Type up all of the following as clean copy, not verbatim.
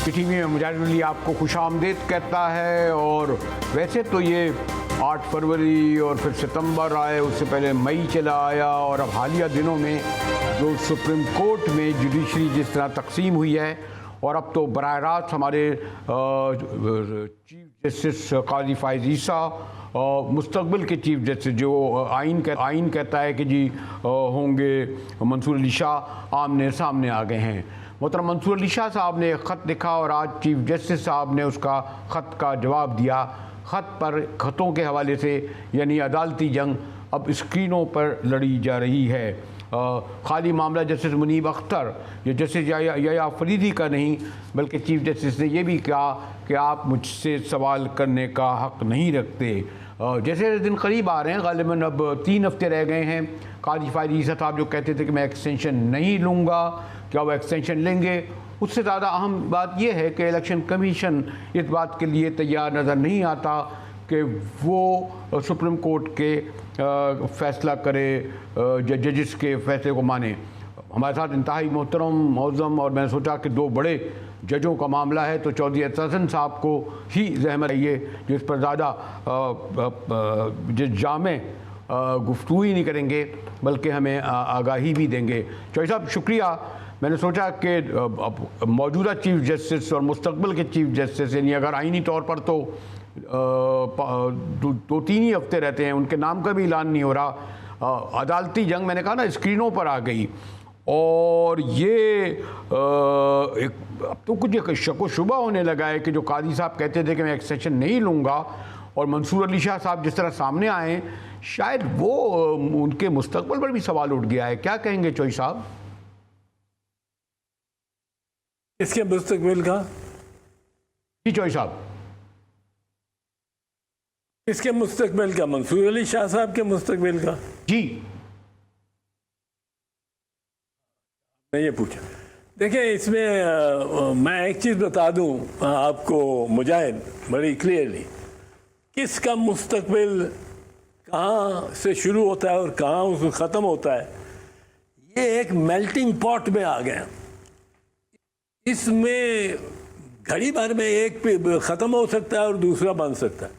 TV में मुजाहिद अली आपको खुशामदीद कहता है। और वैसे तो ये 8 फरवरी और फिर सितंबर आए, उससे पहले मई चला आया, और अब हालिया दिनों में जो सुप्रीम कोर्ट में जुडिशरी जिस तरह तकसीम हुई है, और अब तो बराह रास्त हमारे चीफ जस्टिस काजी फ़ाइज़ ईसा मुस्तकबिल के चीफ जस्टिस जो आइन कहता है कि जी होंगे मंसूर अली शाह, आमने सामने आ गए हैं। मोहतरम मंसूर अली शाह साहब ने एक ख़त लिखा और आज चीफ जस्टिस साहब ने उसका ख़त का जवाब दिया। ख़त पर ख़तों के हवाले से यानी अदालती जंग अब स्क्रीनों पर लड़ी जा रही है। खाली मामला जस्टिस मुनीब अख्तर या जस्टिस या फरीदी का नहीं, बल्कि चीफ जस्टिस ने यह भी कहा कि आप मुझसे सवाल करने का हक़ नहीं रखते। जैसे दिन करीब आ रहे हैं, ग़ालिबन अब 3 हफ्ते रह गए हैं। काजी फ़ाइज़ ईसा साहब जो कहते थे कि मैं एक्सटेंशन नहीं लूँगा, क्या वो एक्सटेंशन लेंगे? उससे ज़्यादा अहम बात यह है कि इलेक्शन कमीशन इस बात के लिए तैयार नज़र नहीं आता कि वो सुप्रीम कोर्ट के फ़ैसला करे, जजेस के फ़ैसले को माने। हमारे साथ इंतहाई मोहतरम मौज़म, और मैंने सोचा कि 2 बड़े जजों का मामला है तो चौधरी एहसन साहब को ही ज़हमत चाहिए जो इस पर ज़्यादा जामे गुफ्तगू ही नहीं करेंगे बल्कि हमें आगाही भी देंगे। चौधरी साहब शुक्रिया। मैंने सोचा कि मौजूदा चीफ जस्टिस और मुस्तकबिल के चीफ जस्टिस, यानी अगर आइनी तौर पर तो 2-3 ही हफ्ते रहते हैं, उनके नाम का भी ऐलान नहीं हो रहा। अदालती जंग मैंने कहा ना स्क्रीनों पर आ गई, और ये अब तो कुछ एक शक व शुबा होने लगा है कि जो काजी साहब कहते थे कि मैं एक्सटेंशन नहीं लूँगा, और मंसूर अली शाह साहब जिस तरह सामने आए, शायद वो उनके मुस्तकबिल पर भी सवाल उठ गया है। क्या कहेंगे चौधरी साहब? इसके मुस्तकबिल का जी चौधरी साहब, इसके मुस्तकबिल का, मंसूर अली शाह साहब के मुस्तकबिल का जी मैं ये पूछा। देखिए, इसमें मैं एक चीज़ बता दूं आपको मुजाहिद बड़ी क्लियरली, किसका मुस्तकबिल कहाँ से शुरू होता है और कहाँ उसको ख़त्म होता है, ये एक मेल्टिंग पॉट में आ गया। इसमें घड़ी भर में एक पे ख़त्म हो सकता है और दूसरा बन सकता है,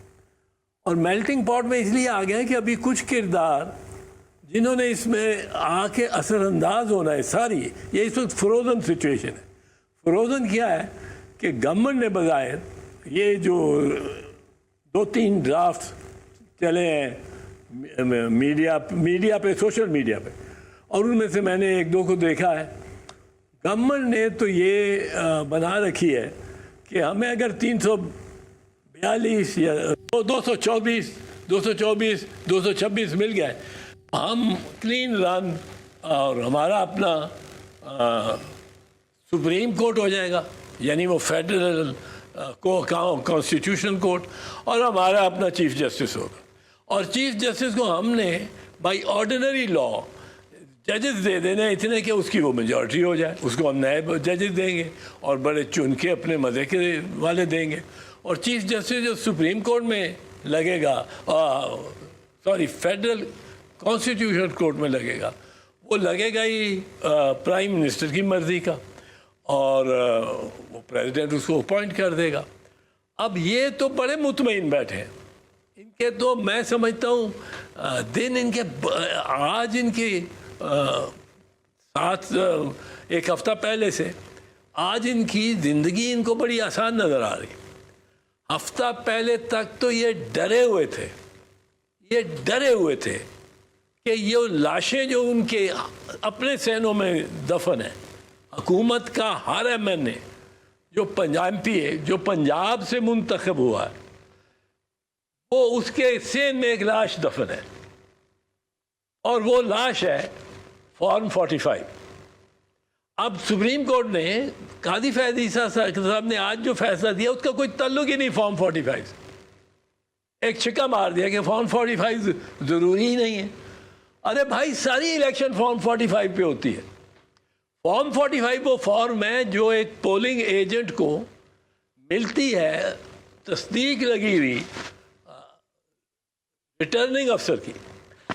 और मेल्टिंग पॉट में इसलिए आ गया कि अभी कुछ किरदार जिन्होंने इसमें आके असरअंदाज होना है, सारी ये इस वक्त फ्रोज़न सिचुएशन है। फ्रोज़न क्या है कि गवर्नमेंट ने बज़ाहिर ये जो 2-3 ड्राफ्ट चले हैं मीडिया पे, सोशल मीडिया पे, और उनमें से मैंने 1-2 को देखा है। गवर्नमेंट ने तो ये बना रखी है कि हमें अगर 342 या 224, 226 मिल गए, हम क्लीन रन और हमारा अपना सुप्रीम कोर्ट हो जाएगा, यानी वो फेडरल कॉन्स्टिट्यूशन कोर्ट, और हमारा अपना चीफ जस्टिस होगा। और चीफ जस्टिस को हमने बाय ऑर्डिनरी लॉ जजेस दे देने इतने कि उसकी वो मेजॉरिटी हो जाए, उसको हम नए जजेस देंगे और बड़े चुन के अपने मज़े के वाले देंगे। और चीफ जस्टिस जो सुप्रीम कोर्ट में लगेगा, फेडरल कॉन्स्टिट्यूशन कोर्ट में लगेगा, वो लगेगा ही प्राइम मिनिस्टर की मर्ज़ी का, और वो प्रेसिडेंट उसको अपॉइंट कर देगा। अब ये तो बड़े मुतमईन बैठे हैं, इनके तो मैं समझता हूँ दिन इनके आज इनकी 1 हफ़्ता पहले से आज इनकी ज़िंदगी इनको बड़ी आसान नज़र आ रही। हफ्ता पहले तक तो ये डरे हुए थे कि ये लाशें जो उनके अपने सहनों में दफन है, हुकूमत का हर MNA जो पंजाब से मुंतखब हुआ है, वो उसके सेन में एक लाश दफन है, और वो लाश है फॉर्म 45। अब सुप्रीम कोर्ट ने काजी फ़ाइज़ ईसा साहब ने आज जो फैसला दिया उसका कोई ताल्लुक ही नहीं फॉर्म 45 से। एक छिक्का मार दिया कि फॉर्म 45 ज़रूरी ही नहीं है। अरे भाई, सारी इलेक्शन फॉर्म 45 पे होती है। फॉर्म 45 वो फॉर्म है जो एक पोलिंग एजेंट को मिलती है, तस्दीक लगी हुई रिटर्निंग अफसर की।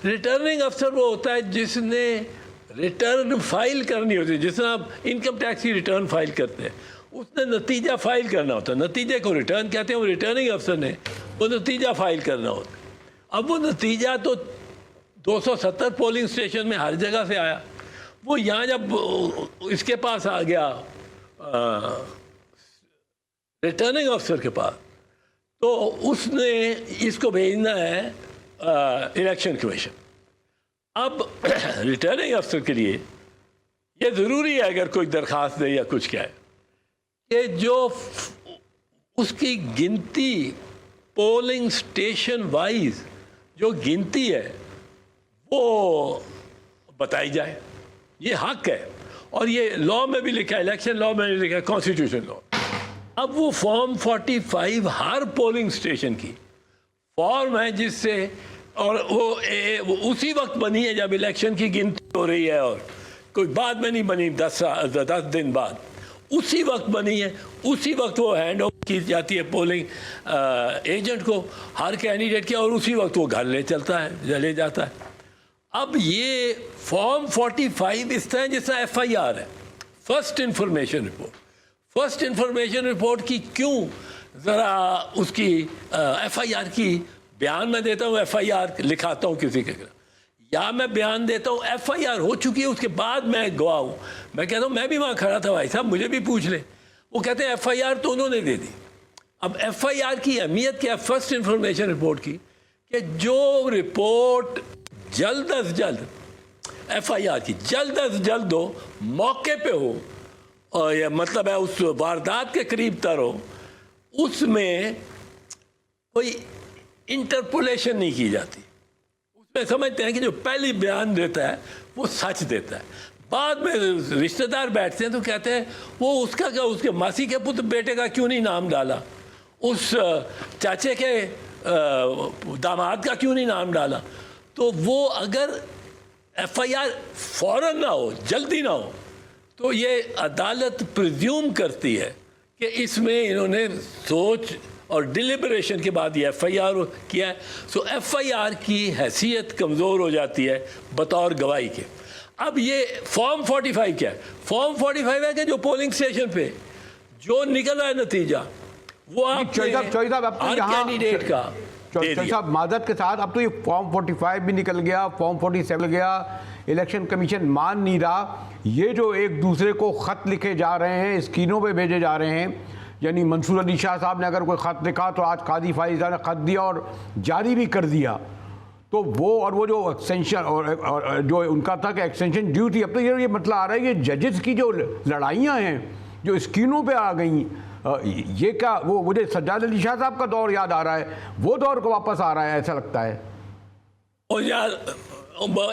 रिटर्निंग अफसर वो होता है जिसने रिटर्न फाइल करनी होती है, जिस तरह आप इनकम टैक्स की रिटर्न फाइल करते हैं, उसने नतीजा फाइल करना होता है। नतीजे को रिटर्न कहते हैं, वो रिटर्निंग अफसर ने वो नतीजा फाइल करना होता है। अब वो नतीजा तो 270 पोलिंग स्टेशन में हर जगह से आया, वो यहाँ जब इसके पास आ गया रिटर्निंग अफसर के पास, तो उसने इसको भेजना है इलेक्शन कमीशन। अब रिटर्निंग अफसर के लिए ये ज़रूरी है अगर कोई दरख्वास्त दे या कुछ क्या है कि जो उसकी गिनती पोलिंग स्टेशन वाइज जो गिनती है वो बताई जाए। ये हक है और ये लॉ में भी लिखा है, इलेक्शन लॉ में भी लिखा है, कॉन्स्टिट्यूशन लॉ। अब वो फॉर्म 45 हर पोलिंग स्टेशन की फॉर्म है जिससे, और वो उसी वक्त बनी है जब इलेक्शन की गिनती हो रही है, और कोई बाद में नहीं बनी 10 दिन बाद, उसी वक्त बनी है। उसी वक्त वो हैंड ओवर की जाती है पोलिंग एजेंट को हर कैंडिडेट की, और उसी वक्त वो घर ले चलता है, ले जाता है। अब ये फॉर्म 45 इस तरह जैसा FIR है, first information report. First information report की क्यों ज़रा उसकी FIR की बयान में देता हूँ, FIR लिखाता हूँ किसी के खिलाफ, या मैं बयान देता हूँ FIR हो चुकी है उसके बाद मैं गवाह हूँ, मैं कहता हूँ मैं भी वहाँ खड़ा था भाई साहब, मुझे भी पूछ ले। वो कहते हैं FIR तो उन्होंने दे दी। अब FIR की अहमियत क्या है फर्स्ट इंफॉर्मेशन रिपोर्ट की, कि जो रिपोर्ट जल्द अज जल्द FIR की जल्द अज जल्द हो, मौके पे हो, और यह मतलब है उस वारदात के करीब तर हो, उसमें कोई इंटरपोलेशन नहीं की जाती। उसमें समझते हैं कि जो पहली बयान देता है वो सच देता है। बाद में रिश्तेदार बैठते हैं तो कहते हैं वो उसका क्या, उसके मासी के पुत्र बेटे का क्यों नहीं नाम डाला, उस चाचे के दामाद का क्यों नहीं नाम डाला। तो वो अगर FIR फौरन ना हो, जल्दी ना हो, तो ये अदालत प्रिज्यूम करती है कि इसमें इन्होंने सोच और डिलिबरेशन के बाद ये FIR किया है। सो FIR की हैसियत कमज़ोर हो जाती है बतौर गवाही के। अब ये फॉर्म 45 क्या है? फॉर्म 45 है कि जो पोलिंग स्टेशन पे जो निकल रहा है नतीजा वो आप कैंडिडेट का साहब मादत के साथ, अब तो ये फॉर्म 45 भी निकल गया, फॉर्म 47 गया, इलेक्शन कमीशन मान नहीं रहा। ये जो एक दूसरे को ख़त लिखे जा रहे हैं, स्क्रीनों पे भेजे जा रहे हैं, यानी मंसूर अली शाह साहब ने अगर कोई ख़त लिखा तो आज कादी फाइज़ ने ख़त दिया और जारी भी कर दिया, तो वो जो एक्सटेंशन और जो उनका था कि एक्सटेंशन ड्यू थी, अब तो ये मतलब आ रहा है कि जजेस की जो लड़ाइयाँ हैं जो स्क्रीनों पे आ गई, ये क्या, वो मुझे सज्जाद अली शाह साहब का दौर याद आ रहा है, वो दौर को वापस आ रहा है ऐसा लगता है। और यार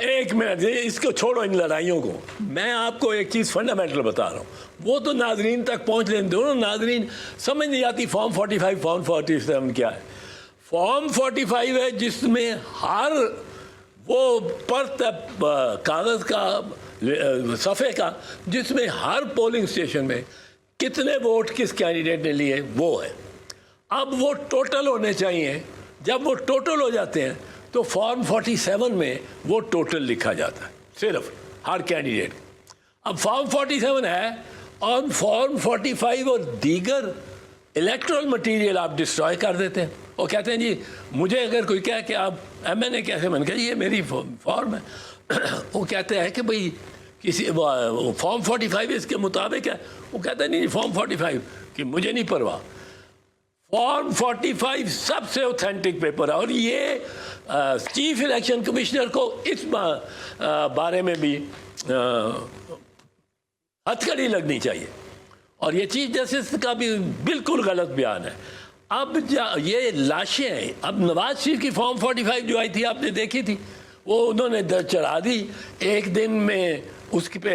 एक मिनट, इसको छोड़ो इन लड़ाइयों को, मैं आपको एक चीज़ फंडामेंटल बता रहा हूँ, वो तो नाजरीन तक पहुँच लेने दो। नाजरीन समझ नहीं आती फॉर्म 45 फॉर्म 47 क्या है। फॉर्म 45 है जिसमें हर वो परत कागज़ का सफ़े का जिसमें हर पोलिंग स्टेशन में कितने वोट किस कैंडिडेट ने लिए वो है। अब वो टोटल होने चाहिए। जब वो टोटल हो जाते हैं तो फॉर्म 47 में वो टोटल लिखा जाता है सिर्फ हर कैंडिडेट। अब फॉर्म 47 है और फॉर्म 45 और दीगर इलेक्ट्रल मटेरियल आप डिस्ट्रॉय कर देते हैं और कहते हैं जी मुझे अगर कोई कहे कि आप MNA कैसे, मैंने कहा ये मेरी फॉर्म है वो कहते हैं कि भाई किसी फॉर्म 45 इसके मुताबिक है, वो कहते हैं नहीं फॉर्म 45 कि मुझे नहीं परवाह। फॉर्म 45 सबसे ऑथेंटिक पेपर है और ये चीफ इलेक्शन कमिश्नर को इस बारे में भी हथकड़ी लगनी चाहिए और ये चीफ जस्टिस का भी बिल्कुल गलत बयान है। अब ये लाशें हैं, अब नवाज शरीफ की फॉर्म 45 जो आई थी आपने देखी थी, वो उन्होंने दर्ज चढ़ा दी एक दिन में उसके पे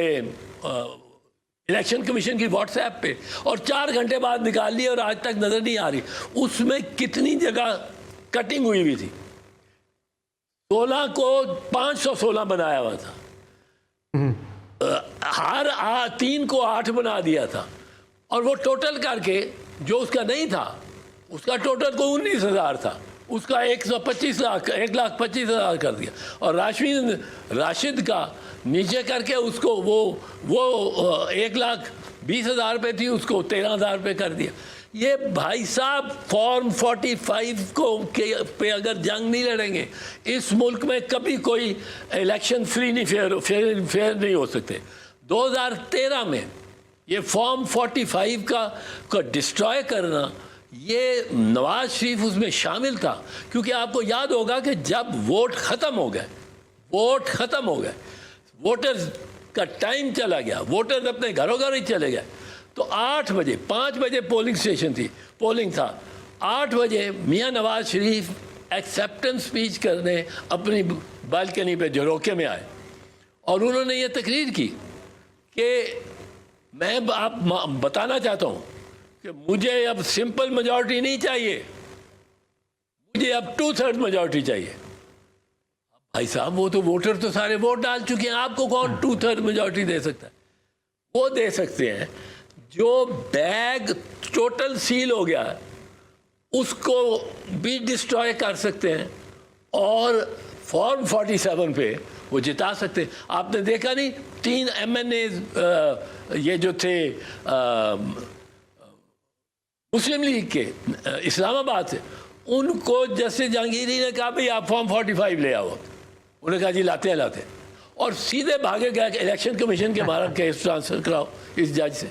इलेक्शन कमीशन की व्हाट्सएप पे और 4 घंटे बाद निकाल ली और आज तक नज़र नहीं आ रही। उसमें कितनी जगह कटिंग हुई हुई थी, 16 को 516 बनाया हुआ था, हर 3 को 8 बना दिया था और वो टोटल करके जो उसका नहीं था उसका टोटल को 19,000 था, उसका 125 लाख 1,25,000 कर दिया और राशिद का नीचे करके उसको वो 1 लाख 20,000 रुपये थी उसको 13,000 रुपये कर दिया। ये भाई साहब फॉर्म 45 पे अगर जंग नहीं लड़ेंगे इस मुल्क में कभी कोई इलेक्शन फ्री नहीं फेयर नहीं हो सकते। 2013 में ये फॉर्म 45 का डिस्ट्रॉय करना, ये नवाज शरीफ उसमें शामिल था, क्योंकि आपको याद होगा कि जब वोट ख़त्म हो गए, वोटर्स का टाइम चला गया, वोटर्स अपने घरों घर ही चले गए, तो 8 बजे 5 बजे पोलिंग था, 8 बजे मियाँ नवाज शरीफ एक्सेप्टेंस स्पीच करने अपनी बालकनी पे झरोके में आए और उन्होंने ये तकरीर की कि मैं आप बताना चाहता हूँ कि मुझे अब सिंपल मेजॉरिटी नहीं चाहिए, मुझे अब 2/3 मेजॉरिटी चाहिए। भाई साहब वो तो वोटर तो सारे वोट डाल चुके हैं, आपको कौन 2/3 मेजॉरिटी दे सकता है? वो दे सकते हैं जो बैग टोटल सील हो गया उसको भी डिस्ट्रॉय कर सकते हैं और फॉर्म 47 पे वो जिता सकते हैं। आपने देखा नहीं 3 MNA ये जो थे मुस्लिम लीग के इस्लामाबाद से, उनको जस्टिस जहांगीरी ने कहा भाई आप फॉर्म 45 ले आओ, उन्होंने कहा जी लाते हैं और सीधे भागे गया इलेक्शन कमीशन के बाहर केस ट्रांसफर कराओ इस जज से।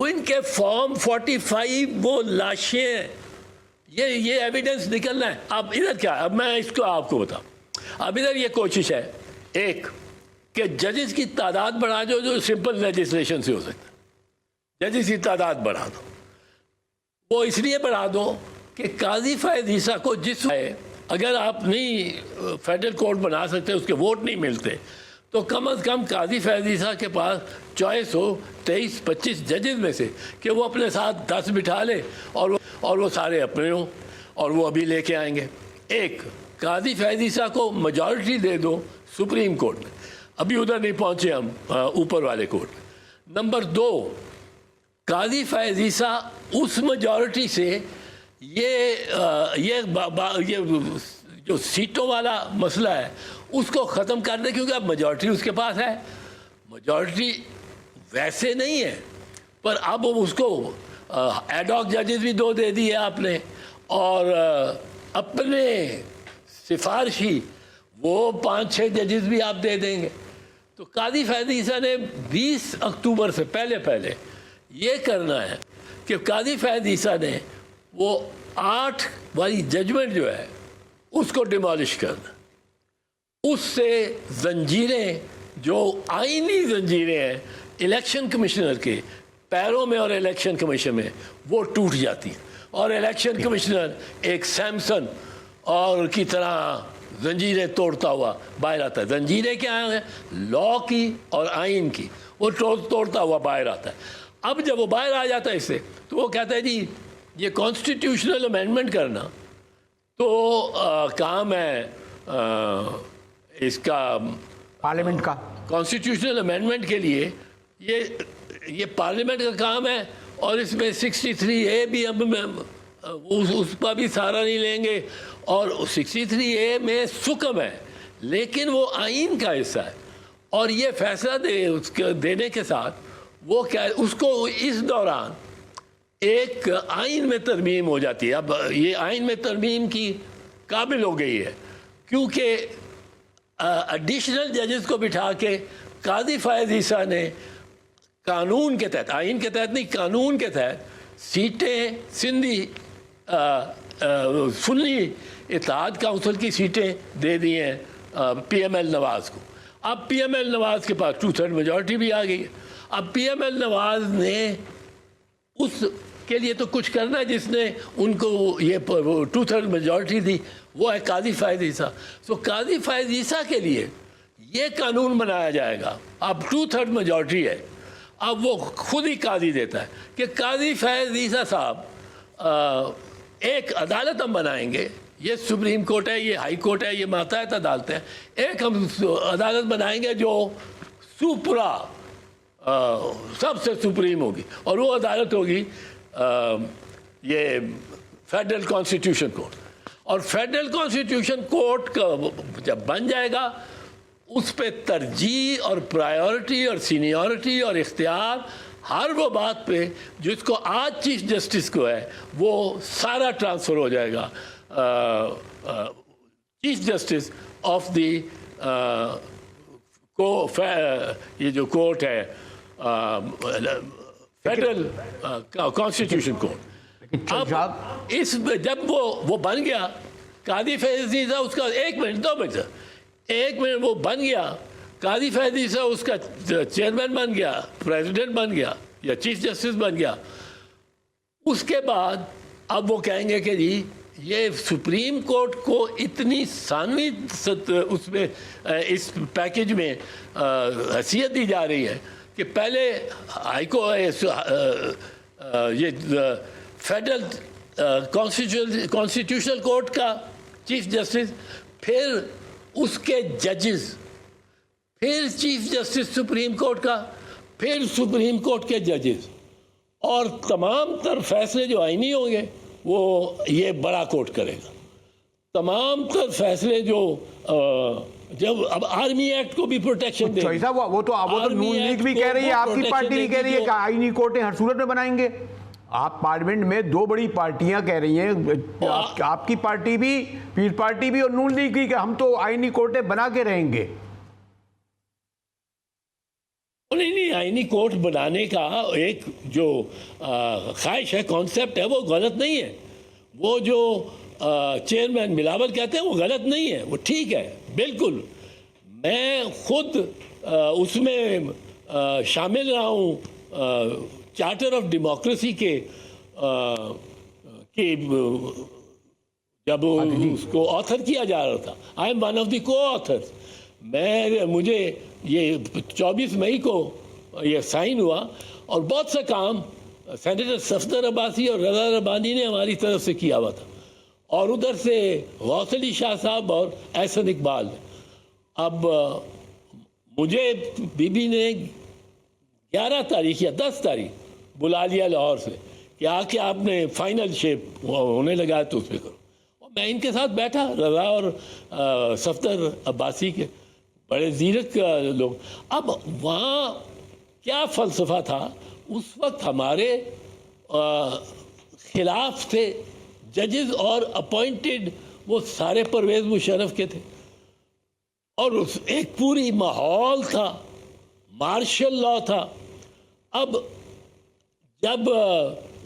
उनके फॉर्म 45 वो लाशें हैं, ये एविडेंस निकलना है। अब इधर क्या, अब मैं इसको आपको बताऊं, अब इधर ये कोशिश है एक कि जजेस की तादाद बढ़ा दो, जो सिंपल लेजिस्लेशन से हो सकता है, जजेस की तादाद बढ़ा दो। वो इसलिए बढ़ा दो कि काजी फैज़ ईसा को अगर आप नहीं फेडरल कोर्ट बना सकते, उसके वोट नहीं मिलते, तो कम अज़ कम काजी फैज़ ईसा के पास चॉइस हो 23-25 जजेस में से कि वो अपने साथ 10 बिठा ले और वो सारे अपने हों, और वो अभी लेके आएंगे। एक, काजी फैज़ ईसा को मेजॉरिटी दे दो सुप्रीम कोर्ट में, अभी उधर नहीं पहुँचे हम ऊपर वाले कोर्ट में। नंबर 2, काजी फैज़ ईसा उस मेजॉरिटी से ये जो सीटों वाला मसला है उसको ख़त्म कर दे, क्योंकि अब मेजॉरिटी उसके पास है। मेजॉरिटी वैसे नहीं है पर अब उसको एडॉक जजेस भी 2 दे दिए आपने, और अपने सिफारशी वो 5-6 जजेस भी आप दे देंगे। तो काजी फैज़ ईसा ने 20 अक्टूबर से पहले ये करना है कि काजी फैज़ ईसा ने वो 8 वाली जजमेंट जो है उसको डिमोलिश करना, उससे जंजीरें जो आईनी जंजीरें हैं इलेक्शन कमिश्नर के पैरों में और इलेक्शन कमीशन में वो टूट जाती हैं, और इलेक्शन कमिश्नर एक सैमसन और की तरह जंजीरें तोड़ता हुआ बाहर आता है। जंजीरें क्या हैं? लॉ की और आइन की, वो तोड़ता हुआ बाहर आता है। अब जब वो बाहर आ जाता है इससे, तो वो कहता है जी ये कॉन्स्टिट्यूशनल अमेंडमेंट करना तो काम है इसका पार्लियामेंट का। कॉन्स्टिट्यूशनल अमेंडमेंट के लिए ये पार्लियामेंट का काम है, और इसमें 63A भी अब उस पर भी सहारा नहीं लेंगे, और 63A में सुकम है लेकिन वो आइन का हिस्सा है, और ये फैसला देने के साथ वो क्या उसको इस दौरान एक आइन में तरमीम हो जाती है। अब ये आइन में तरमीम की काबिल हो गई है, क्योंकि एडिशनल जजेस को बिठा के काजी फैज़ ईसा ने कानून के तहत, आइन के तहत नहीं, कानून के तहत सीटें सिंधी सुन्नी इत्तेहाद काउंसिल की सीटें दे दी हैं PML नवाज़ को। अब PML नवाज़ के पास 2/3 मेजॉरिटी भी आ गई है। अब PML नवाज़ ने उसके लिए तो कुछ करना है, जिसने उनको ये 2/3 मेजॉरिटी दी, वो है काजी फैज़ ईसा। तो काजी फैज़ ईसा के लिए ये कानून बनाया जाएगा। अब 2/3 मेजॉरिटी है, अब वो खुद ही काजी देता है कि काजी फैज़ ईसा साहब एक अदालत हम बनाएंगे, ये सुप्रीम कोर्ट है, ये हाई कोर्ट है, ये माताहत अदालत है, एक हम अदालत बनाएंगे जो सुपरा सबसे सुप्रीम होगी, और वो अदालत होगी ये फेडरल कॉन्स्टिट्यूशन कोर्ट। और फेडरल कॉन्स्टिट्यूशन कोर्ट का जब बन जाएगा, उस पर तरजीह और प्रायोरिटी और सीनियरिटी और इख्तियार हर वो बात पे जिसको आज चीफ जस्टिस को है वो सारा ट्रांसफ़र हो जाएगा चीफ जस्टिस ऑफ द ये जो कोर्ट है फेडरल कॉन्स्टिट्यूशन कोर्ट। अब इस जब वो बन गया कादी फैजी साहब उसका 1 मिनट 2 मिनट 1 मिनट वो बन गया कादी फैजी साहब उसका चेयरमैन बन गया, प्रेसिडेंट बन गया या चीफ जस्टिस बन गया। उसके बाद अब वो कहेंगे कि जी ये सुप्रीम कोर्ट को इतनी सानवी उसमें इस पैकेज में हैसियत दी जा रही है कि पहले हाईको ये फेडरल कॉन्स्टिट्यूशनल कोर्ट का चीफ जस्टिस, फिर उसके जजेस, फिर चीफ जस्टिस सुप्रीम कोर्ट का, फिर सुप्रीम कोर्ट के जजेस, और तमाम तर फैसले जो आईनी होंगे वो ये बड़ा कोर्ट करेगा। तमाम तर फैसले जो जब अब आर्मी एक्ट को भी प्रोटेक्शन दे, वो तो नून लीग भी कह रही है, आपकी पार्टी भी कह रही है कि आईनी कोर्टें हर सूरत में बनाएंगे। आप पार्लियामेंट में 2 बड़ी पार्टियां कह रही हैं, आपकी पार्टी भी, पीस पार्टी भी और नून लीग भी, कि हम तो आईनी कोर्टें बना के रहेंगे। नहीं, आईनी कोर्ट बनाने का एक जो ख्वाहिश है, कॉन्सेप्ट है, वो गलत नहीं है। वो जो चेयरमैन बिलावल कहते हैं वो गलत नहीं है, वो ठीक है बिल्कुल। मैं खुद उसमें शामिल रहा हूँ चार्टर ऑफ डेमोक्रेसी के जब उसको ऑथर किया जा रहा था। I am one of the को ऑथर्स। मुझे ये 24 मई को ये साइन हुआ और बहुत सा काम सेनेटर सफदर अब्बासी और रज़ा रब्बानी ने हमारी तरफ से किया हुआ था, और उधर से गौस अली शाह साहब और एहसन इकबाल ने। अब मुझे बीबी ने 11 तारीख या 10 तारीख बुला लिया लाहौर से कि आके आपने फाइनल शेप होने लगा तो उस पर करो। और मैं इनके साथ बैठा, रज़ा और सफदर अब्बासी के बड़े जीरक लोग। अब वहाँ क्या फ़लसफ़ा था, उस वक्त हमारे खिलाफ थे जजेस और अपॉइंटेड वो सारे परवेज़ मुशर्रफ के थे, और उस एक पूरी माहौल था, मार्शल लॉ था। अब जब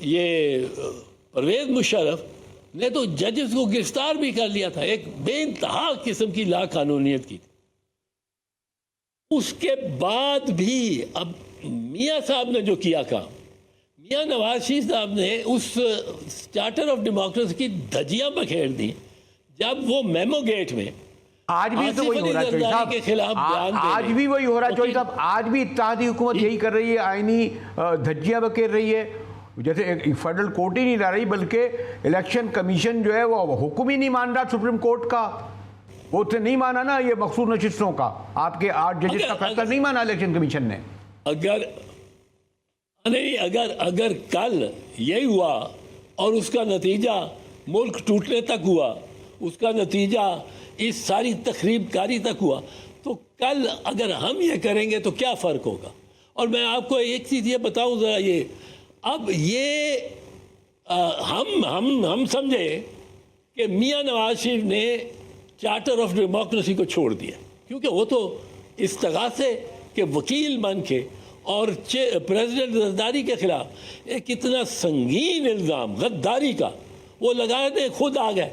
ये परवेज़ मुशर्रफ ने तो जजेस को गिरफ्तार भी कर लिया था, एक बेइंतहा किस्म की लाकानूनियत की थी। उसके बाद भी अब मियाँ साहब ने जो किया काम, मियाँ नवाज शरीफ साहब ने उस चार्टर ऑफ डेमोक्रेसी की धज्जियाँ बखेर दी जब वो मेमो गेट में आज भी तो वही हो रहा है के खिलाफ बयान आज भी वही हो रहा है चौधरी साहब, आज भी इत्तेहादी हुकूमत यही कर रही है, आईनी धज्जियाँ बखेर रही है। जैसे फेडरल कोर्ट ही नहीं ला रही, बल्कि इलेक्शन कमीशन जो है वो हुक्म ही नहीं मान रहा सुप्रीम कोर्ट का। वो तो नहीं माना ना ये मखसूस नशिस्तों का, आपके 8 जजेस का फैसला नहीं माना इलेक्शन कमीशन ने। अगर कल यही हुआ और उसका नतीजा मुल्क टूटने तक हुआ, उसका नतीजा इस सारी तखरीबकारी तक हुआ, तो कल अगर हम ये करेंगे तो क्या फ़र्क होगा। और मैं आपको एक चीज़ ये बताऊं ज़रा, ये अब ये हम समझे कि मियाँ नवाज शरीफ ने चार्टर ऑफ डेमोक्रेसी को छोड़ दिया, क्योंकि वो तो इस तगासे के वकील बन के और प्रेसिडेंट जरदारी के खिलाफ एक इतना संगीन इल्ज़ाम गद्दारी का वो लगाए थे, खुद आ गए।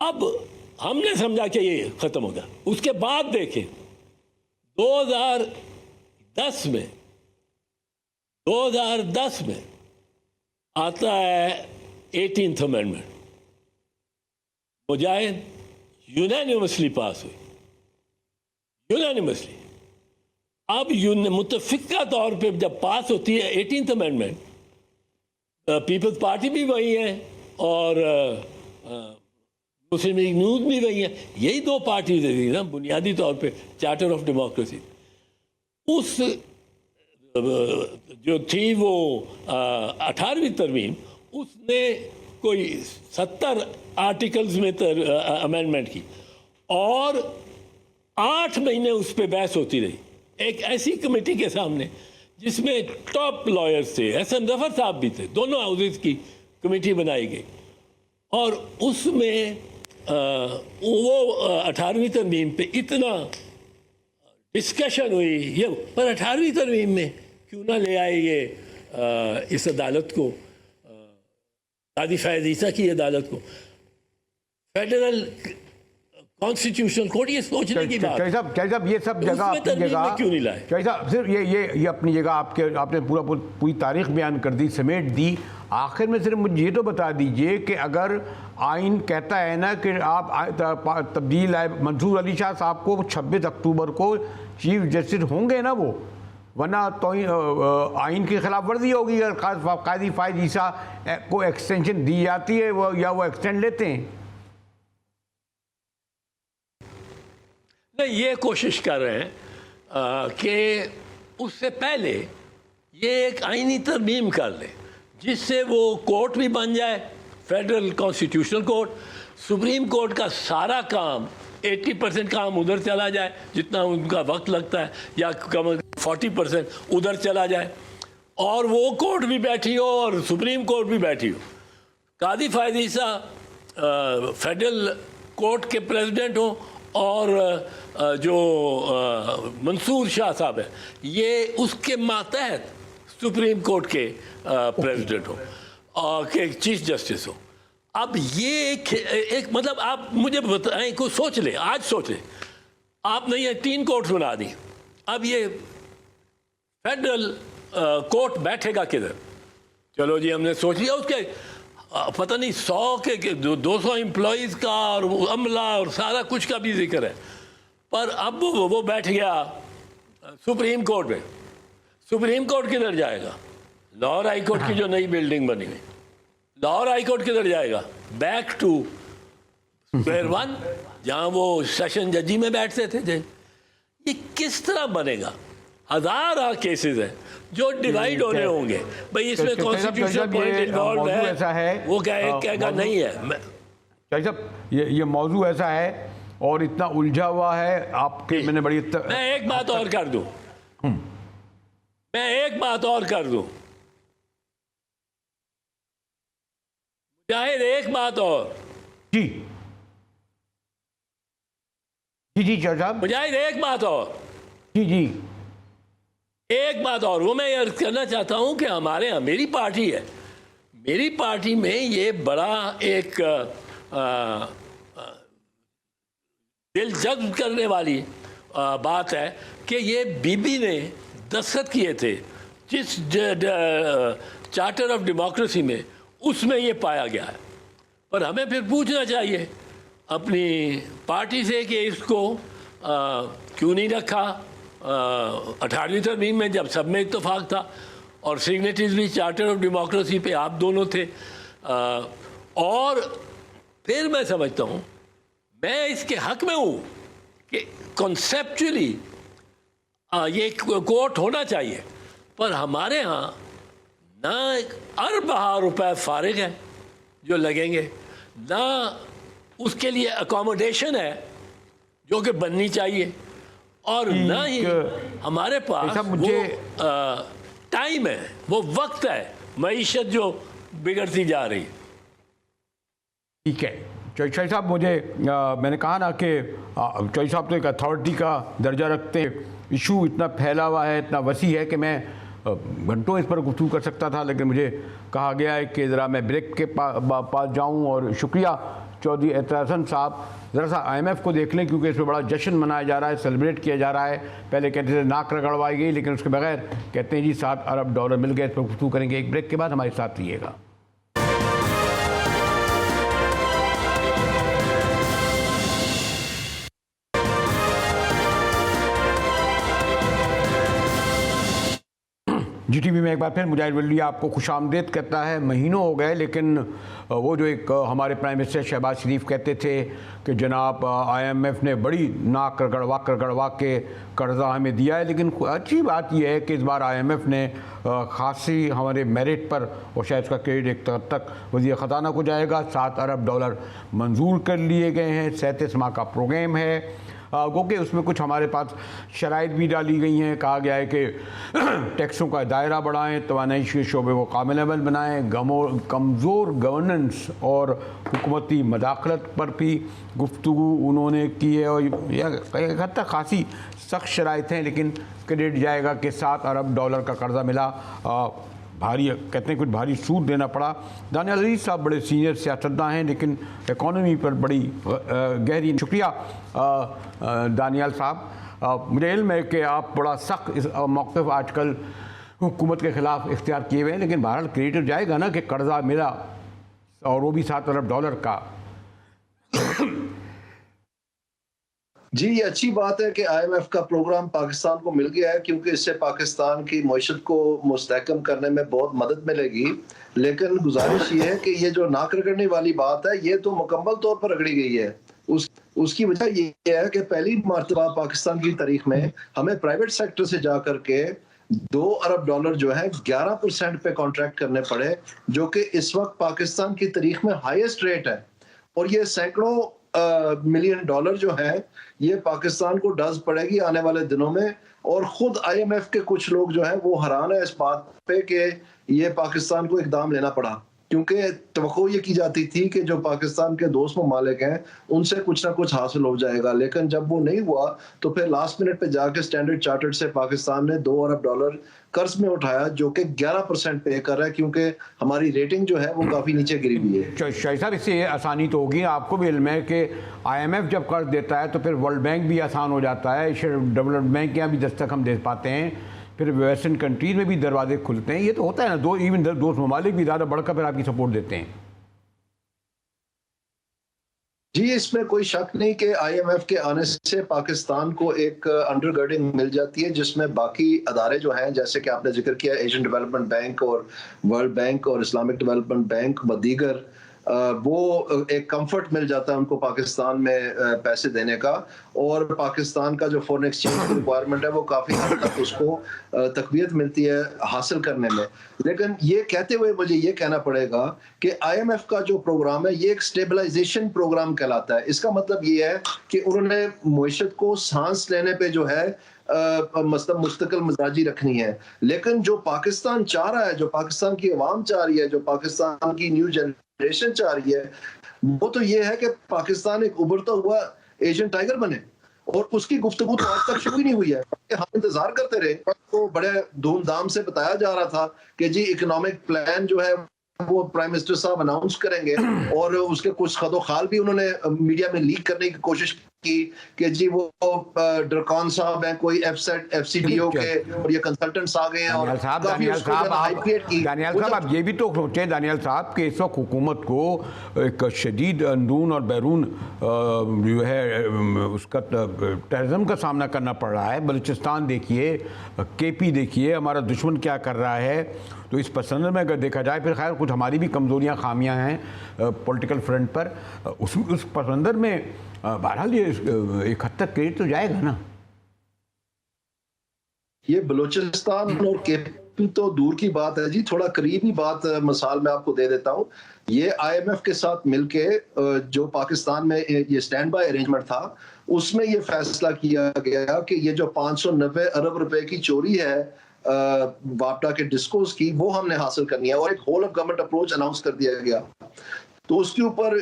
अब हमने समझा कि ये ख़त्म हो गया। उसके बाद देखें 2010 में आता है 18th अमेंडमेंट, मुजाहिद यूनानिमसली पास हुई, यूनानिमसली। अब मुतफ़िक़ा तौर पे जब पास होती है 18th अमेंडमेंट, पीपल्स पार्टी भी वही है और मुस्लिम लीग नून भी वही है, यही 2 पार्टीज थी ना बुनियादी तौर पे चार्टर ऑफ डेमोक्रेसी। उस जो थी वो 18वीं तरमीम, उसने कोई 70 आर्टिकल्स में अमेंडमेंट की और 8 महीने उस पर बहस होती रही एक ऐसी कमेटी के सामने जिसमें टॉप लॉयर्स थे, एहसन जफर साहब भी थे, दोनों हाउसेस की कमेटी बनाई गई और उसमें वो 18वीं तरमीम पे इतना डिस्कशन हुई ये, पर 18वीं तरमीम में क्यों ना ले आए ये इस अदालत को, कादी फैज़ ईसा की अदालत को, फेडरल कॉन्स्टिट्यूशनल कोर्ट, ये सोचने की बात। साहब ये सब जगह अपनी जगह क्यों नहीं लाए? साहब सिर्फ ये अपनी जगह आपने पूरी तारीख बयान कर दी, समेट दी। आखिर में सिर्फ मुझे ये तो बता दीजिए कि अगर आइन कहता है ना कि आप तब्दील आए, मंसूर अली शाह साहब को 26 अक्टूबर को चीफ जस्टिस होंगे ना वो, वरना तो आइन की खिलाफ वर्जी होगी अगर कादी फैज़ ईसा को एक्सटेंशन दी जाती है वो, या वो एक्सटेंड लेते हैं। नहीं, ये कोशिश कर रहे हैं कि उससे पहले ये एक आईनी तरमीम कर ले जिससे वो कोर्ट भी बन जाए, federal constitutional court, supreme court का सारा काम 80% काम उधर चला जाए जितना उनका वक्त लगता है, या कम 40% उधर चला जाए और वो कोर्ट भी बैठी हो और सुप्रीम कोर्ट भी बैठी हो। कादी फैज़ ईसा फेडरल कोर्ट के प्रेसिडेंट हो और जो मंसूर शाह साहब है ये उसके मातहत सुप्रीम कोर्ट के प्रेसिडेंट हो के चीफ जस्टिस हो। अब ये एक मतलब आप मुझे बताएं, को सोच ले, आज सोच ले, आपने ये 3 कोर्ट बना दी, अब ये फेडरल कोर्ट बैठेगा किधर? चलो जी हमने सोच लिया, उसके पता नहीं 100 के 200 एम्प्लॉयज़ का और अमला और सारा कुछ का भी जिक्र है, पर अब वो बैठ गया सुप्रीम कोर्ट में। सुप्रीम कोर्ट किधर जाएगा? लाहौर हाई कोर्ट की जो नई बिल्डिंग बनी हुई, लाहौर हाई कोर्ट किधर जाएगा? बैक टू स्क्वायर वन, जहाँ वो सेशन जजी में बैठते थे। ये किस तरह बनेगा? हज़ार केसेस हैं जो डिवाइड होने होंगे। भाई इसमें कॉन्स्टिट्यूशन पॉइंट इन्वॉल्व है, वो कहेगा नहीं है। साहब ये मौजू ऐसा है और इतना उलझा हुआ है आपके, मैंने बड़ी मैं एक बात और कर दूं, जाहिर एक बात और जी जी जी साहब, मुजाहिद एक बात और जी एक बात और वो मैं अर्ज करना चाहता हूं कि हमारे यहाँ मेरी पार्टी है, मेरी पार्टी में ये बड़ा एक दिल जज्ब करने वाली बात है कि ये बीबी ने दस्तखत किए थे जिस चार्टर ऑफ डेमोक्रेसी में, उसमें ये पाया गया है। पर हमें फिर पूछना चाहिए अपनी पार्टी से कि इसको क्यों नहीं रखा 18वीं तरमीम में, जब सब में इत्तेफाक था और सिग्नेटरीज भी चार्टर ऑफ डेमोक्रेसी पे आप दोनों थे। और फिर मैं समझता हूँ, मैं इसके हक में हूँ कि कॉन्सेप्चुअली ये कोर्ट होना चाहिए, पर हमारे यहाँ ना अरब रुपए फारिग है जो लगेंगे, ना उसके लिए अकोमोडेशन है जो कि बननी चाहिए, और ना ही हमारे पास वो टाइम है, वो वक्त है, मईशत जो बिगड़ती जा रही है। ठीक है चौधरी साहब, मुझे मैंने कहा ना कि चौधरी साहब तो एक अथॉरिटी का दर्जा रखते हैं, इशू इतना फैला हुआ है, इतना वसी है कि मैं घंटों इस पर गुफ्तगू कर सकता था, लेकिन मुझे कहा गया है कि ज़रा मैं ब्रेक के पास जाऊं। और शुक्रिया चौधरी एतराज़ हसन साहब, ज़रा सा IMF को देख लें क्योंकि इस पर बड़ा जश्न मनाया जा रहा है, सेलिब्रेट किया जा रहा है। पहले कहते थे नाक रगड़वाई गई, लेकिन उसके बगैर कहते हैं जी $7 अरब मिल गए। इस पर गुफ्तगू करेंगे एक ब्रेक के बाद, हमारे साथ रहिएगा। GTV में एक बार फिर मुजाहिद वली आपको खुशामदीद करता है। महीनों हो गए, लेकिन वो जो एक हमारे प्राइम मिनिस्टर शहबाज शरीफ कहते थे कि जनाब IMF ने बड़ी नाक रगड़वा के कर्जा हमें दिया है, लेकिन अच्छी बात यह है कि इस बार IMF ने खासी हमारे मेरिट पर, और शायद उसका क्रेडिट एक तक वज़ीर ख़जाना को जाएगा, $7 अरब मंजूर कर लिए गए हैं। 37 माह का प्रोग्राम है। क्योंकि उसमें कुछ हमारे पास शराइत भी डाली गई हैं। कहा गया है कि टैक्सों का दायरा बढ़ाएं, तवानाई के शोबे को काबिल अमल बनाएँ, कमज़ोर गवर्नेंस और हुकूमती मदाखलत पर भी गुफ्तगू उन्होंने की है। और यह एक हद तक खासी सख्त शराइत हैं, लेकिन क्रेडिट जाएगा कि $7 अरब का कर्जा मिला, भारी कहते हैं कुछ भारी सूद देना पड़ा। दानियाल अजीज़ साहब बड़े सीनियर सियासतदान हैं, लेकिन इकॉनमी पर बड़ी गहरी। शुक्रिया दानियाल साहब। मुझे इल्म है कि आप बड़ा सख्त इस मौक़िफ़ आजकल हुकूमत के ख़िलाफ़ इख्तियार किए हुए हैं, लेकिन बहरहाल क्रेडिट जाएगा ना कि कर्जा मिला और वो भी $7 अरब का। जी, ये अच्छी बात है कि IMF का प्रोग्राम पाकिस्तान को मिल गया है, क्योंकि इससे पाकिस्तान की मईशत को मुस्तहकम करने में बहुत मदद मिलेगी। लेकिन गुजारिश ये है कि ये जो नाक रगड़ने वाली बात है, ये तो मुकम्मल तौर पर रगड़ी गई है। उसकी वजह ये है कि पहली मर्तबा पाकिस्तान की तारीख में हमें प्राइवेट सेक्टर से जा करके $2 अरब जो है 11% पे कॉन्ट्रैक्ट करने पड़े, जो कि इस वक्त पाकिस्तान की तारीख में हाईएस्ट रेट है। और ये सैकड़ों $मिलियन जो है, ये पाकिस्तान को डज पड़ेगी आने वाले दिनों में। और खुद IMF के कुछ लोग जो है वो हैरान है इस बात पे कि ये पाकिस्तान को इकदाम लेना पड़ा, क्योंकि तवक्को ये की जाती थी कि जो पाकिस्तान के दोस्त ममालिक हैं उनसे कुछ ना कुछ हासिल हो जाएगा। लेकिन जब वो नहीं हुआ तो फिर लास्ट मिनट पे जाके स्टैंडर्ड चार्टर्ड से पाकिस्तान ने $2 अरब कर्ज में उठाया, जो कि 11% पे कर रहा है, क्योंकि हमारी रेटिंग जो है वो काफ़ी नीचे गिरी हुई है। शाहिद साहब, इससे आसानी तो होगी, आपको भी इल्म है कि IMF जब कर्ज देता है तो फिर वर्ल्ड बैंक भी आसान हो जाता है, डेवलप्ड बैंक के यहाँ भी दस्तक हम दे पाते हैं, फिर वेस्टर्न कंट्रीज में भी दरवाजे खुलते हैं। ये तो होता है ना, इवन दोस्त ममालिक भी ज़्यादा बढ़कर फिर आपकी सपोर्ट देते हैं। जी, इसमें कोई शक नहीं कि IMF के आने से पाकिस्तान को एक अंडरगर्डिंग मिल जाती है, जिसमें बाकी अदारे जो हैं, जैसे कि आपने जिक्र किया एशियन डेवलपमेंट बैंक और वर्ल्ड बैंक और इस्लामिक डेवलपमेंट बैंक व दीगर, वो एक कंफर्ट मिल जाता है उनको पाकिस्तान में पैसे देने का। और पाकिस्तान का जो फॉरेन एक्सचेंज की रिक्वायरमेंट है वो काफ़ी हद तक उसको तकवीत मिलती है हासिल करने में। लेकिन ये कहते हुए मुझे ये कहना पड़ेगा कि IMF का जो प्रोग्राम है ये एक स्टेबलाइजेशन प्रोग्राम कहलाता है। इसका मतलब ये है कि उन्होंने मईशत को सांस लेने पे जो है मतलब मुस्तकिल मिजाजी रखनी है। लेकिन जो पाकिस्तान चाह रहा है, जो पाकिस्तान की अवाम चाह रही है, जो पाकिस्तान की न्यू जनरेशन चाह रही है, वो तो ये है कि पाकिस्तान एक उभरता हुआ एशियन टाइगर बने। और उसकी गुफ्तगू तो आज तक शुरू ही नहीं हुई है। हम इंतजार करते रहे, तो बड़े धूमधाम से बताया जा रहा था कि जी इकोनॉमिक प्लान जो है वो प्राइम मिनिस्टर साहब अनाउंस करेंगे, और उसके कुछ खदोखाल भी उन्होंने मीडिया में लीक करने की कोशिश की कि जी वो ड्रकॉन साहब हैं, कोई FCDO के, और ये कंसल्टेंट्स आ गए हैं। और दानियाल साहब आप ये भी तो सोचें दानियाल साहब कि इस वक्त हुकूमत को एक शदीद अंदरून और बैरून जो है उसका टेररिज्म का सामना करना पड़ रहा है। बलूचिस्तान देखिए, KP देखिए, हमारा दुश्मन क्या कर रहा है। तो इस पसंद में अगर देखा जाए, फिर खैर कुछ हमारी भी कमज़ोरियाँ खामियाँ हैं पॉलिटिकल फ्रंट पर, उस पसंदर में बहरहाल ये एक हद तक क्रेडिट तो जाएगा ना। ये बलूचिस्तान और KP तो दूर की बात है जी, थोड़ा करीबी बात मिसाल मैं आपको दे देता हूँ। ये IMF के साथ मिलके जो पाकिस्तान में ये स्टैंड बाय अरेंजमेंट था, उसमें ये फैसला किया गया कि ये जो 590 अरब रुपए की चोरी है वापडा के डिस्कोस की, वो हमने हासिल करनी है। और एक whole of government approach announce कर दिया गया। तो उसके ऊपर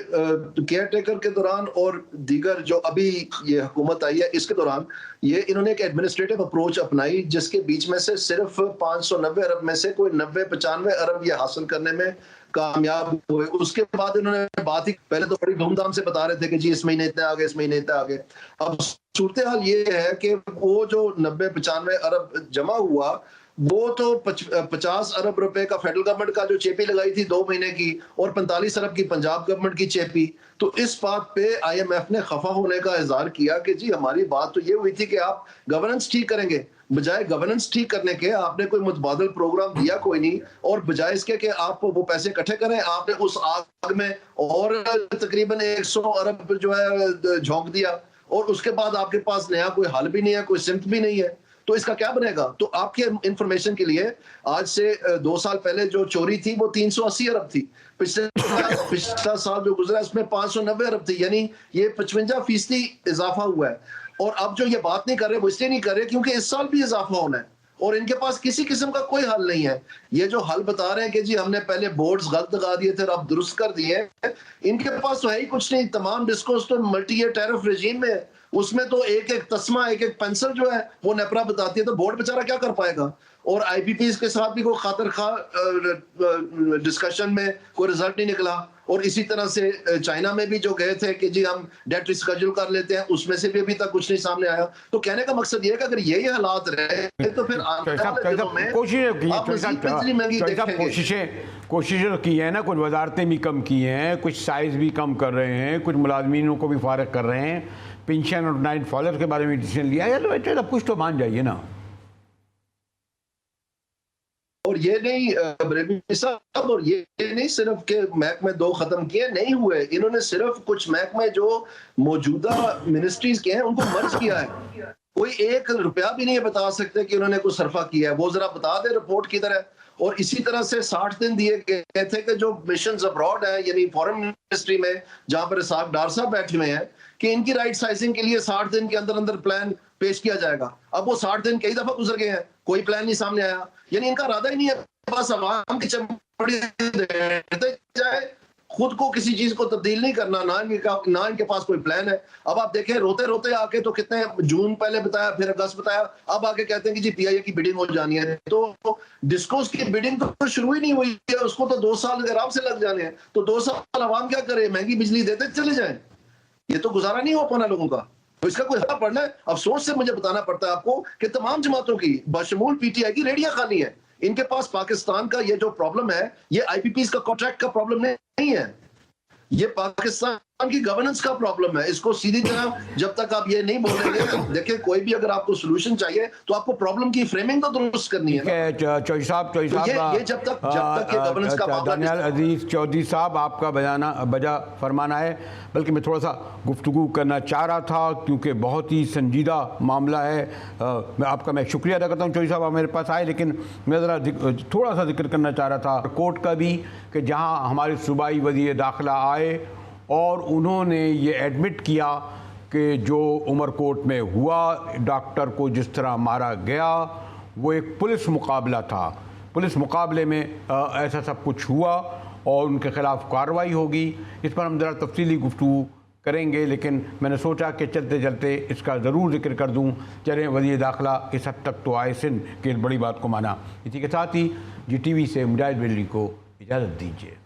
केयर टेकर के दौरान और दीगर जो अभी ये हुकूमत आई है इसके दौरान ये इन्होंने एक एडमिनिस्ट्रेटिव अप्रोच अपनाई, जिसके बीच में से सिर्फ 590 अरब में से कोई 90-95 अरब ये हासिल करने में कामयाब हुए। उसके बाद इन्होंने बात ही पहले तो बड़ी धूमधाम से बता रहे थे कि जी इस महीने इतने आगे, इस महीने इतने आगे। अब सूरत हाल ये है कि वो जो 90-95 अरब जमा हुआ, वो तो 50 अरब रुपए का फेडरल गवर्नमेंट का जो चेपी लगाई थी 2 महीने की, और 45 अरब की पंजाब गवर्नमेंट की चेपी। तो इस बात पे IMF ने खफा होने का इजहार किया कि जी हमारी बात तो ये हुई थी कि आप गवर्नेंस ठीक करेंगे, बजाय गवर्नेंस ठीक करने के आपने कोई मुतबादल प्रोग्राम दिया कोई नहीं, और बजाय इसके कि आप वो पैसे इकट्ठे करें, आपने उस आग में और तकरीबन 100 अरब जो है झोंक दिया, और उसके बाद आपके पास नया कोई हल भी नहीं है, कोई सिमत भी नहीं है। तो इसका क्या बनेगा? तो आपके इंफॉर्मेशन के लिए, आज से 2 साल पहले जो चोरी थी वो 380 अरब थी, पिछला साल जो गुजरा उसमें 590 अरब थी, यानी ये 55% इजाफा हुआ है। और अब जो ये बात नहीं कर रहे वो इसलिए नहीं कर रहे क्योंकि इस साल भी इजाफा होना है और इनके पास किसी किस्म का कोई हल नहीं है। ये जो हल बता रहे हैं कि जी हमने पहले बोर्ड्स गलत लगा दिए थे और अब दुरुस्त कर दिए, इनके पास तो है ही कुछ नहीं। तमाम डिस्कोर्स तो मल्टी ईयर टैरिफ रेजीम में है, उसमें तो एक एक तस्मा, एक एक पेंसिल जो है वो नेपरा बताती है, तो बोर्ड बेचारा क्या कर पाएगा? और आईपीपीज के साथ भी कोई खातिर खा डिस्कशन में कोई रिजल्ट नहीं निकला। और इसी तरह से चाइना में भी जो गए थे कि जी हम डेट रिस्केड्यूल कर लेते हैं, उसमें से भी अभी तक कुछ नहीं सामने आया। तो कहने का मकसद ये है कि अगर यही हालात रहे तो फिर कोशिशें की है ना, कुछ वजारतें भी कम की हैं, कुछ साइज भी कम कर रहे हैं, कुछ मुलाजमीनों को भी फारग कर रहे हैं, पेंशन और नाइट फॉलोअर के बारे में डिसीजन लिया है, तो सब कुछ तो मान जाइए ना। और ये नहीं बरेलवी साहब, और ये नहीं सिर्फ के महकमे 2 खत्म किए नहीं हुए, इन्होंने सिर्फ कुछ महकमे जो मौजूदा मिनिस्ट्रीज के हैं उनको मर्ज किया है। कोई 1 रुपया भी नहीं बता सकते कि उन्होंने कुछ सरफा किया है, वो जरा बता दे रिपोर्ट किधर है। और इसी तरह से 60 दिन दिए गए थे कि जो मिशंस अब्रॉड है, यानी फॉरेन मिनिस्ट्री में जहां पर इसाक डार साहब बैठे हुए हैं, कि इनकी राइट साइजिंग के लिए 60 दिन के अंदर अंदर प्लान पेश किया जाएगा। अब वो 60 दिन कई दफा गुजर गए हैं, कोई प्लान नहीं सामने आया। यानी इनका इरादा ही नहीं है बस अवाम की चमड़ी देते जाए, खुद को किसी चीज को तब्दील नहीं करना, ना इनके पास कोई प्लान है। अब आप देखें, रोते रोते आके तो कितने जून पहले बताया, फिर अगस्त बताया, अब आके कहते हैं कि जी पीआईए की बिडिंग हो जानी है। तो डिस्कोर्स की बिडिंग तो शुरू ही नहीं हुई है, उसको तो 2 साल आराम से लग जाने हैं। तो 2 साल अवाम क्या करे? महंगी बिजली देते चले जाए, ये तो गुजारा नहीं हो पाना लोगों का। तो इसका कोई हल पड़ना है। अफसोस से मुझे बताना पड़ता है आपको कि तमाम जमातों की बशमूल पीटीआई की रेडियां खाली है। इनके पास पाकिस्तान का ये जो प्रॉब्लम है, ये आईपीपीज का कॉन्ट्रैक्ट का प्रॉब्लम नहीं है, ये पाकिस्तान की गवर्नेंस का प्रॉब्लम है। इसको सीधी तरह जब तक आप ये नहीं बोलेंगे, देखिए कोई भी अगर आपको सॉल्यूशन चाहिए तो आपको प्रॉब्लम की फ्रेमिंग तो दुरुस्त करनी है। चौधरी साहब, ये जब तक ये गवर्नेंस का दानियाल अजीज चौधरी साहब, आपका बजा फरमाना है, बल्कि मैं थोड़ा सा गुफ्तगू करना चाह रहा था क्योंकि बहुत ही संजीदा मामला है। मैं शुक्रिया अदा करता हूँ चौधरी साहब, आप मेरे पास आए, लेकिन मैं ज़रा थोड़ा सा जिक्र करना चाह रहा था कोर्ट का भी, कि जहाँ हमारे सूबाई वज़ीर दाखिला आए और उन्होंने ये एडमिट किया कि जो उमरकोट में हुआ, डॉक्टर को जिस तरह मारा गया, वो एक पुलिस मुकाबला था। पुलिस मुकाबले में ऐसा सब कुछ हुआ और उनके ख़िलाफ़ कार्रवाई होगी। इस पर हम ज़रा तफसीली गुफ्तगू करेंगे, लेकिन मैंने सोचा कि चलते चलते इसका ज़रूर जिक्र कर दूँ। चलें, वज़ीर दाखिला इस हद तक तो आए सिंध की बड़ी बात को माना। इसी के साथ ही GTV से मुजाहिद बेलवी को इजाज़त दीजिए।